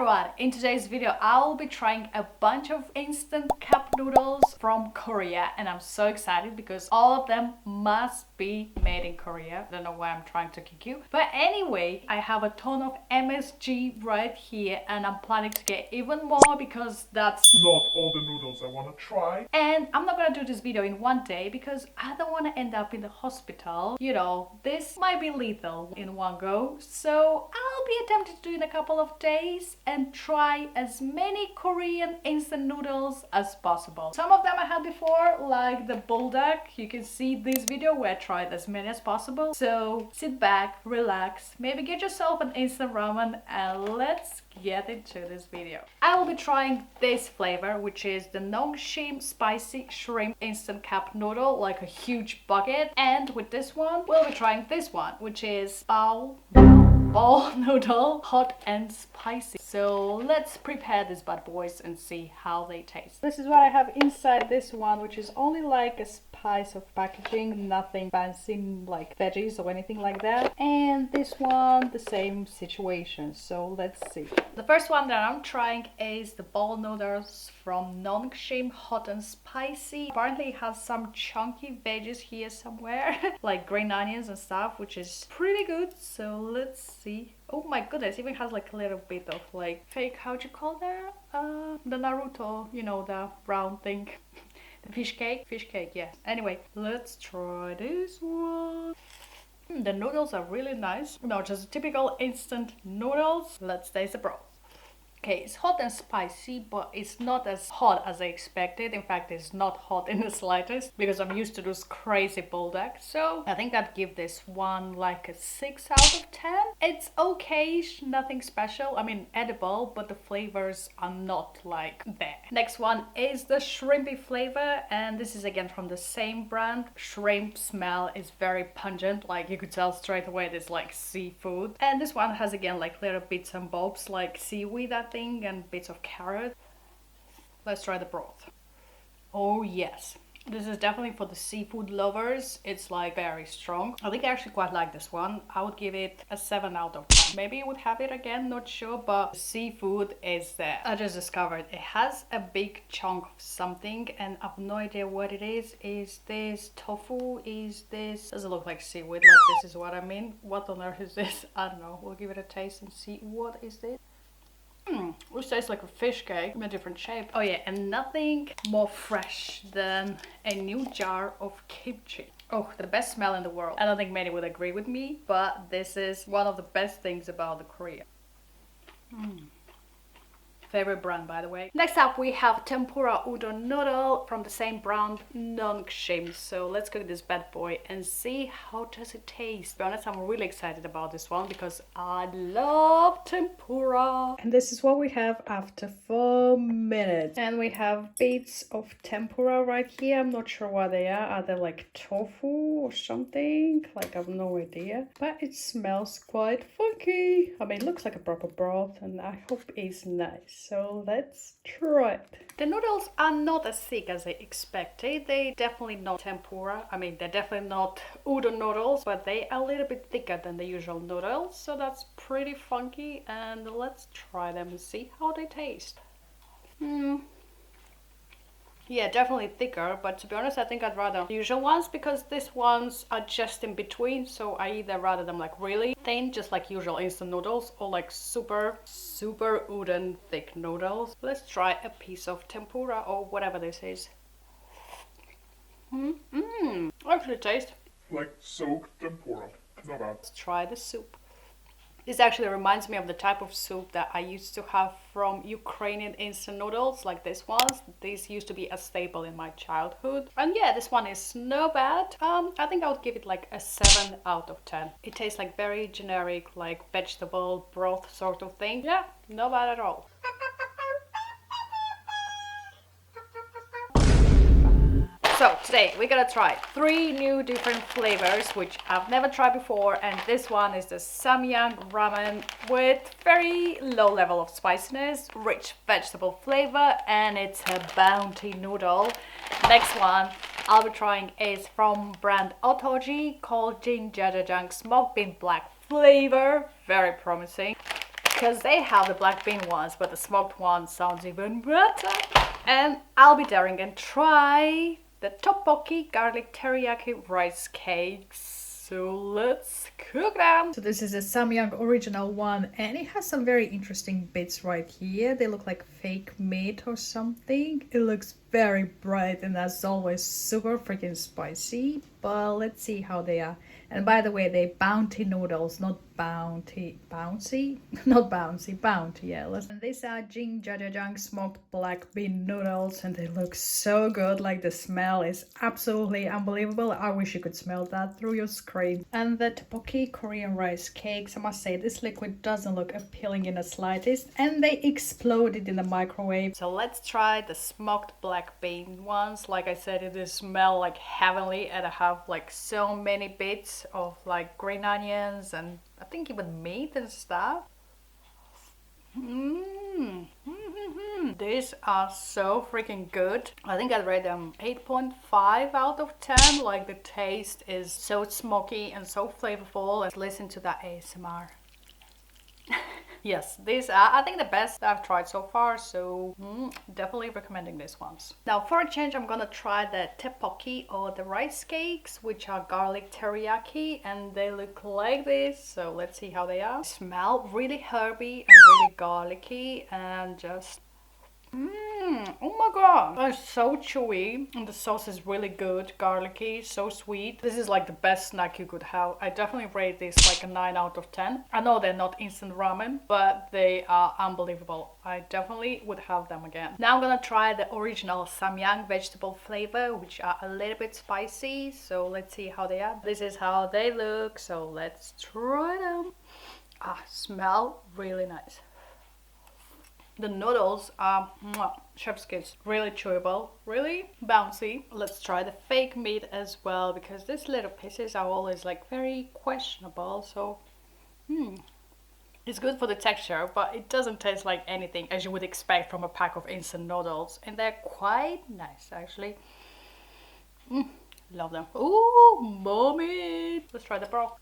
everyone, in today's video I'll be trying a bunch of instant cup noodles from Korea, and I'm so excited because all of them must be made in Korea. I don't know why I'm trying to kick you, but anyway, I have a ton of MSG right here and I'm planning to get even more because that's not all the noodles I want to try. And I'm not gonna do this video in one day because I don't want to end up in the hospital. You know, this might be lethal in one go, so I'll be attempting to do it in a couple of days and try as many Korean instant noodles as possible. Some of them I had before, like the BULDAK. You can see this video where I tried as many as possible. So sit back, relax, maybe get yourself an instant ramen, and let's get into this video. I will be trying this flavor, which is the Nongshim spicy shrimp instant cup noodle, like a huge bucket. And with this one, we'll be trying this one, which is ball noodle, hot and spicy. So let's prepare these bad boys and see how they taste. This is what I have inside this one, which is only like a piece of packaging, nothing fancy like veggies or anything like that. And this one, the same situation. So let's see. The first one that I'm trying is the ball noodles from Nongshim, hot and spicy. Apparently it has some chunky veggies here somewhere, like green onions and stuff, which is pretty good. So let's see. Oh my goodness, even has like a little bit of like fake, how'd you call that? The Naruto, you know, the brown thing. The fish cake? Fish cake, yes. Anyway, let's try this one. The noodles are really nice. No, just typical instant noodles. Let's taste the broth. Okay, it's hot and spicy, but it's not as hot as I expected. In fact, it's not hot in the slightest because I'm used to those crazy BULDAK. So I think I'd give this one like a 6 out of 10. It's okay, nothing special. I mean, edible, but the flavors are not like there. Next one is the shrimpy flavor, and this is again from the same brand. Shrimp smell is very pungent, like you could tell straight away there's like seafood. And this one has again like little bits and bobs like seaweed, I think, and bits of carrot. Let's try the broth. Oh yes, this is definitely for the seafood lovers. It's like very strong. I think I actually quite like this one. I would give it a 7 out of 10. Maybe I would have it again, not sure, but seafood is there. I just discovered it has a big chunk of something and I have no idea what it is. Is this tofu? Is this... doesn't look like seaweed, like this is what I mean. What on earth is this? I don't know. We'll give it a taste and see what is this. Which tastes like a fish cake in a different shape. Oh yeah, and nothing more fresh than a new jar of kimchi. Oh, the best smell in the world. I don't think many would agree with me, but this is one of the best things about the Korea. Favorite brand, by the way. Next up we have tempura udon noodle from the same brand, Nongshim. So let's cook this bad boy and see how does it taste. To be honest, I'm really excited about this one because I love tempura. And this is what we have after 4 minutes. And we have bits of tempura right here. I'm not sure what they are. Are they like tofu or something? Like I have no idea. But it smells quite funky. I mean, it looks like a proper broth and I hope it's nice. So let's try it. The noodles are not as thick as I expected. They definitely not tempura. I mean, they're definitely not udon noodles, but they are a little bit thicker than the usual noodles. So that's pretty funky. And let's try them and see how they taste. Yeah, definitely thicker, but to be honest, I think I'd rather the usual ones because these ones are just in between. So I either rather them like really thin, just like usual instant noodles, or like super udon thick noodles. Let's try a piece of tempura or whatever this is. Actually tastes like soaked tempura. Not bad. Let's try the soup. This actually reminds me of the type of soup that I used to have from Ukrainian instant noodles, like this ones. These used to be a staple in my childhood. And yeah, this one is no bad. I think I would give it like a 7 out of 10. It tastes like very generic, like vegetable broth sort of thing. Yeah, no bad at all. So today we're gonna try 3 new different flavors which I've never tried before, and this one is the SAMYANG ramen with very low level of spiciness, rich vegetable flavor, and it's a bounty noodle. Next one I'll be trying is from brand Otoji called Jin Jajajang smoked bean black flavor, very promising. because they have the black bean ones, but the smoked one sounds even better. And I'll be daring and try the tteokbokki garlic teriyaki rice cakes. So let's cook them. So this is a Samyang original one, and it has some very interesting bits right here. They look like fake meat or something. It looks very bright and as always super freaking spicy, but let's see how they are. And by the way, they bounty noodles, not bouncy, not bouncy, bounty, yeah. And these are jajajang smoked black bean noodles, and they look so good. Like the smell is absolutely unbelievable. I wish you could smell that through your screen. And the tteokbokki Korean rice cakes, I must say this liquid doesn't look appealing in the slightest, and they exploded in the microwave. So let's try the smoked black bean ones. Like I said, it does smell like heavenly, and I have like so many bits of like green onions and I think even meat and stuff. These are so freaking good. I think I'd rate them 8.5 out of 10. Like the taste is so smoky and so flavorful. Let's listen to that ASMR. Yes, these are, I think, the best I've tried so far, so definitely recommending these ones. Now for a change, I'm gonna try the tteokbokki or the rice cakes, which are garlic teriyaki, and they look like this, so let's see how they are. They smell really herby and really garlicky, and just oh my god, they're so chewy and the sauce is really good, garlicky, so sweet. This is like the best snack you could have. I definitely rate this like a 9 out of 10. I know they're not instant ramen, but they are unbelievable. I definitely would have them again. Now I'm gonna try the original Samyang vegetable flavor, which are a little bit spicy, so let's see how they are. This is how they look, so let's try them. Smell really nice. The noodles are chef's kiss, really chewable, really bouncy. Let's try the fake meat as well, because these little pieces are always like very questionable. So it's good for the texture, but it doesn't taste like anything as you would expect from a pack of instant noodles, and they're quite nice actually. Love them. Ooh, mommy. Let's try the broth.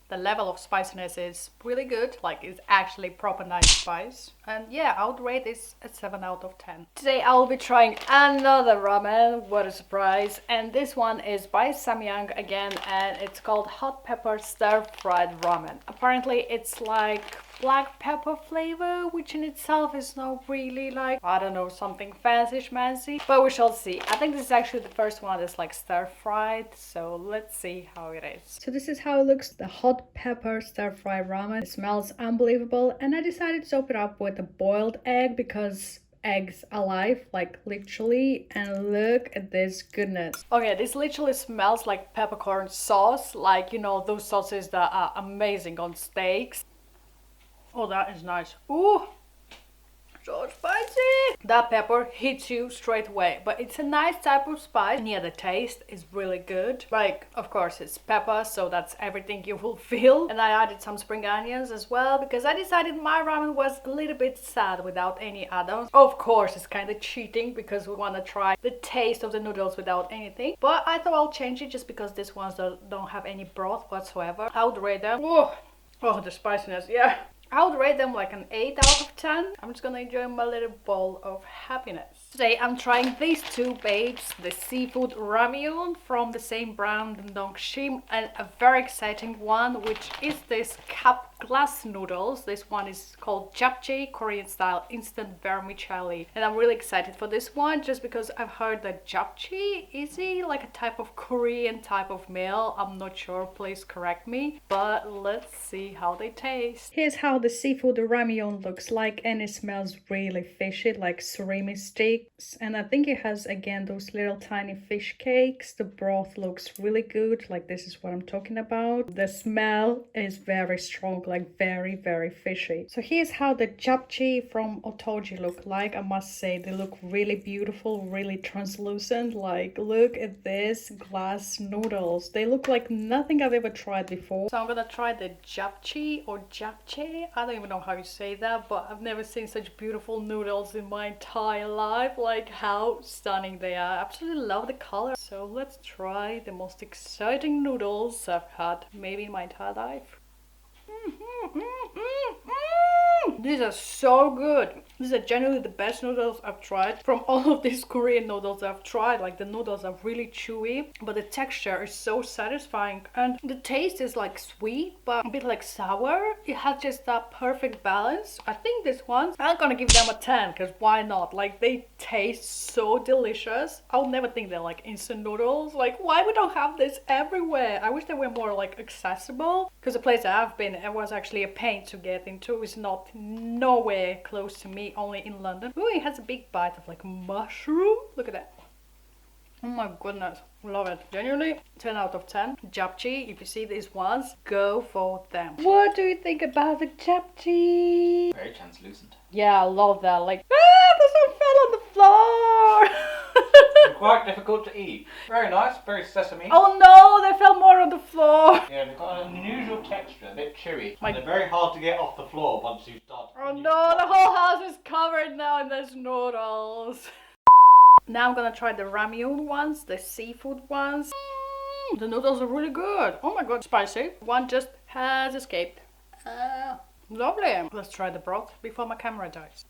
The level of spiciness is really good, like it's actually proper nice spice. And yeah, I would rate this a 7 out of 10. Today I will be trying another ramen, what a surprise. And this one is by Samyang again, and it's called hot pepper stir-fried ramen. Apparently it's like black pepper flavor, which in itself is not really like, I don't know, something fancy schmancy, but we shall see. I think this is actually the first one that's like stir-fried, so let's see how it is. So this is how it looks, the hot pepper stir-fried ramen. It smells unbelievable, and I decided to soak it up with a boiled egg because eggs alive, like literally, and look at this goodness. Okay, this literally smells like peppercorn sauce, like, you know, those sauces that are amazing on steaks. Oh, that is nice. Ooh, so spicy. That pepper hits you straight away, but it's a nice type of spice. And yeah, the taste is really good. Like, of course, it's pepper, so that's everything you will feel. And I added some spring onions as well, because I decided my ramen was a little bit sad without any add-ons. Of course, it's kind of cheating because we want to try the taste of the noodles without anything. But I thought I'll change it just because these ones don't have any broth whatsoever. I would rate them. Oh, the spiciness, yeah. I would rate them like an 8 out of 10. I'm just gonna enjoy my little bowl of happiness. Today I'm trying these two babes, the seafood ramyun from the same brand, Nongshim, and a very exciting one, which is this cup glass noodles. This one is called japchae, Korean style instant vermicelli, and I'm really excited for this one just because I've heard that japchae is like a type of Korean type of meal. I'm not sure, please correct me, but let's see how they taste. Here's how the seafood ramyun looks like, and it smells really fishy, like surimi sticks, and I think it has again those little tiny fish cakes. The broth looks really good, like this is what I'm talking about. The smell is very strong, like very fishy. So here's how the japchae from Otoji look like. I must say they look really beautiful, really translucent. Like, look at this glass noodles. They look like nothing I've ever tried before. So I'm gonna try the japchae or japchae. I don't even know how you say that, but I've never seen such beautiful noodles in my entire life. Like, how stunning they are. I absolutely love the color. So let's try the most exciting noodles I've had maybe in my entire life. These are so good. These are genuinely the best noodles I've tried. From all of these Korean noodles I've tried, like the noodles are really chewy, but the texture is so satisfying. And the taste is like sweet, but a bit like sour. It has just that perfect balance. I think this one, I'm gonna give them a 10, because why not? Like, they taste so delicious. I would never think they're like instant noodles. Like, why we don't have this everywhere? I wish they were more like accessible, because the place I've been, it was actually a pain to get into. It's not nowhere close to me, only in London. Ooh, it has a big bite of like mushroom. Look at that. Oh my goodness, love it. Genuinely 10 out of 10. Japchae, if you see these ones, go for them. What do you think about the japchae? Very translucent. Yeah, I love that. Like, this one fell on the floor. And quite difficult to eat. Very nice, very sesame. Oh no, they fell more on the floor. Yeah, they've got an unusual texture, a bit chewy. My- And they're very hard to get off the floor once you start. Oh no, the whole house is covered now in those noodles. Now I'm gonna try the ramyun ones, the seafood ones. The noodles are really good. Oh my god, spicy. One just has escaped. Lovely. Let's try the broth before my camera dies.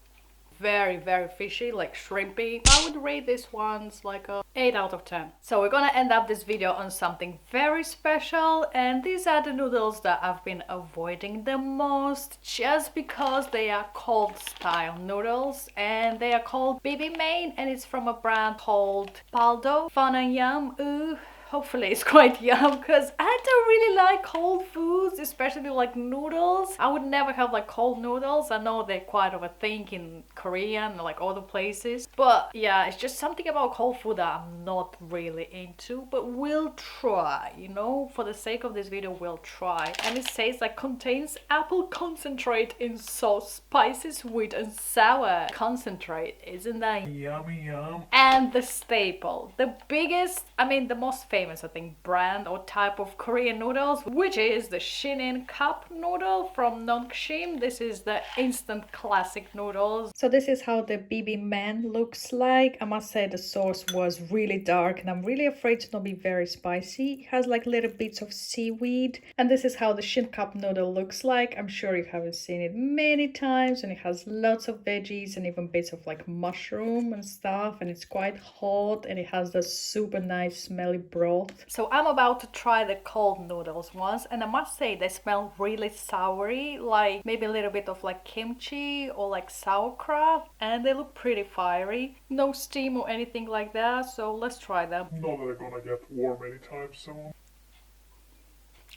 Very, very fishy, like shrimpy. I would rate this ones like a 8 out of 10. So we're gonna end up this video on something very special, and these are the noodles that I've been avoiding the most, just because they are cold style noodles, and they are called bibimbap, and it's from a brand called BULDAK. Fun and yum. Ooh. Hopefully it's quite yum, because I don't really like cold foods, especially like noodles. I would never have like cold noodles. I know they're quite of a thing in Korea and like other places, but yeah, it's just something about cold food that I'm not really into, but we'll try, you know, for the sake of this video we'll try. And it says like contains apple concentrate in sauce, spicy, sweet and sour concentrate. Isn't that Yummy, yum. and the staple, the biggest, I mean the most famous I think brand or type of Korean noodles, which is the Shinin cup noodle from Nongshim. This is the instant classic noodles. So this is how the bibimbap looks like. I must say the sauce was really dark, and I'm really afraid to not be very spicy. It has like little bits of seaweed, and this is how the Shin cup noodle looks like. I'm sure you haven't seen it many times, and it has lots of veggies and even bits of like mushroom and stuff, and it's quite hot, and it has the super nice smelly broth. So I'm about to try the cold noodles ones, and I must say they smell really soury, like maybe a little bit of like kimchi or like sauerkraut, and they look pretty fiery. No steam or anything like that, so let's try them. Know that they're gonna get warm anytime soon.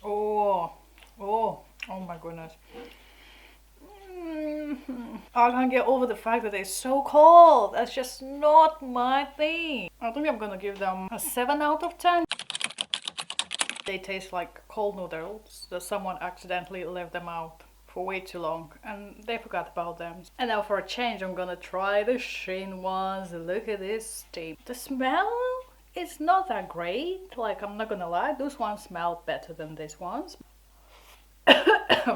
Oh my goodness. I can't get over the fact that they're so cold. That's just not my thing. I think I'm gonna give them a 7 out of 10. They taste like cold noodles that someone accidentally left them out for way too long and they forgot about them. And now for a change I'm gonna try the Shin ones. Look at this steam. The smell is not that great, like I'm not gonna lie. Those ones smell better than these ones.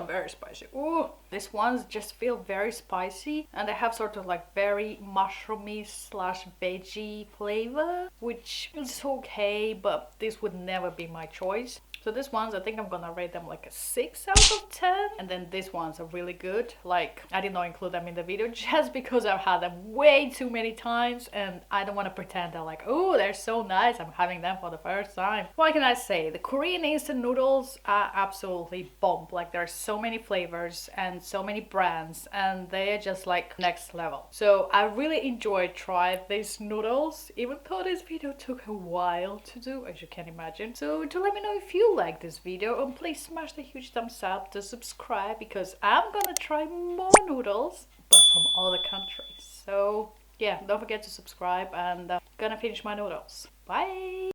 Very spicy. Ooh, these ones just feel very spicy, and they have sort of like very mushroomy slash veggie flavor, which is okay, but this would never be my choice. So these ones, I think I'm gonna rate them like a 6 out of 10. And then these ones are really good. Like, I did not include them in the video just because I've had them way too many times, and I don't want to pretend they're like, oh, they're so nice, I'm having them for the first time. What can I say? The Korean instant noodles are absolutely bomb. Like, there are so many flavors and so many brands, and they're just like next level. So I really enjoyed trying these noodles, even though this video took a while to do, as you can imagine. So do let me know if you like this video, and please smash the huge thumbs up to subscribe, because I'm gonna try more noodles but from other countries. So yeah, don't forget to subscribe, and gonna finish my noodles. Bye.